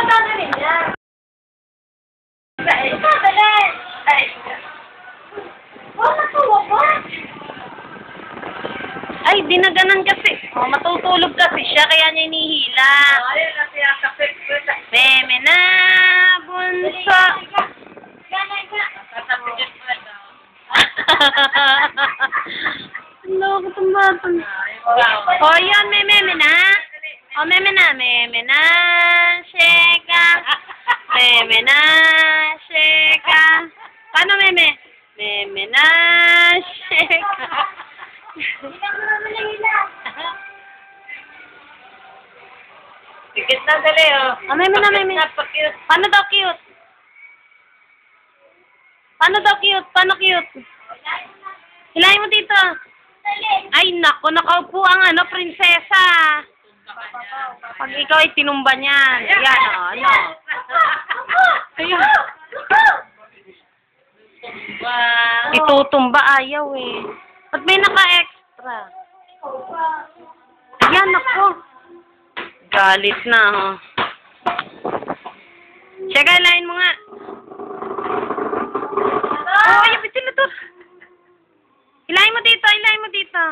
dadalhin niya? Dadalhin! Ay! Wala ka ba? Ay, di na ganun kasi. Oh, matutulog kasi siya, kaya niya inihila. Ayun, kasi ang kapit. Meme na, bunso. Ganay ka. Tatapigit mo ito. Ano, kutumbatan. Oh, yun, meme na. Oh, meme na, sheka. Meme na, sheka. Paano, meme? Meme na, sheka. Tikit na dali, oh. Oh, meme na, meme. Paano daw cute? Paano daw cute? Paano cute? Hilahin mo dito. Ay, nako, nakaupo ang prinsesa. Pag ikaw ay tinumba niyan. Yan, oh, ano. Ayan. Itutumba, ayaw eh. Ba't may naka-extra? Ayan, nako. Galit na, oh. Tsaka, hilahin mo nga. Oh, ay, bitin na to. Hilahin mo dito, hilahin mo dito.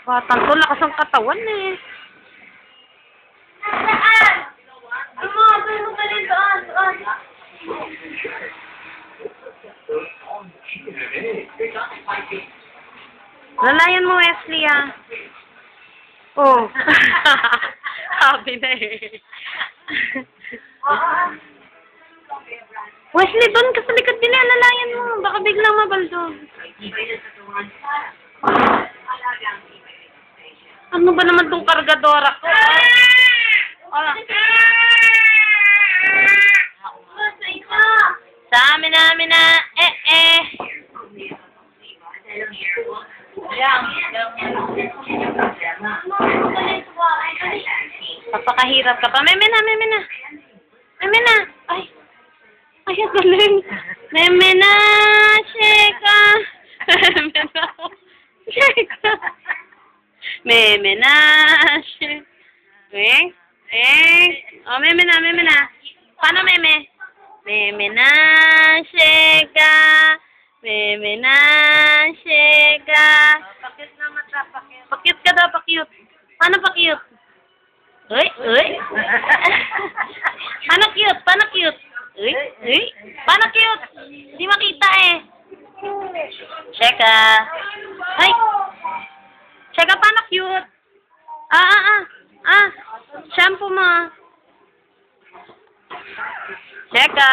Batang to, lakas ang katawan eh. Saan? Doon mo galing doon. Lalayan mo, Wesley, ah. Oh. Sabi na eh. Wesley, doon ka sa likod din, lalayan mo. Baka biglang mabaldo. Ano ba naman tong kargadora ko? Ah. Sa amin na, Papakahirap ka pa. Meme na. Ay, ang galing. Meme na, sheka. Meme na, sheka. Meme na, sheka. Oh, meme na. Paano, meme? Meme na, sheka. Meme na, sheka. Pakit na mata, pakit. Pakyut ka daw, pakyut. Paano pakyut? Uy. Paano cute? Uy. Paano cute? Di makita eh. Sheka. Ay. Sheka, paano cute? Shampoo mo. Sheka.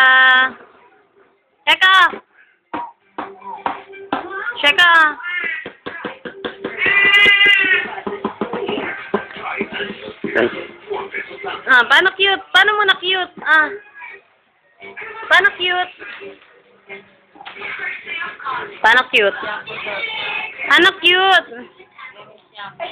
Paano cute? Paano mo na cute? Paano cute? Paano cute?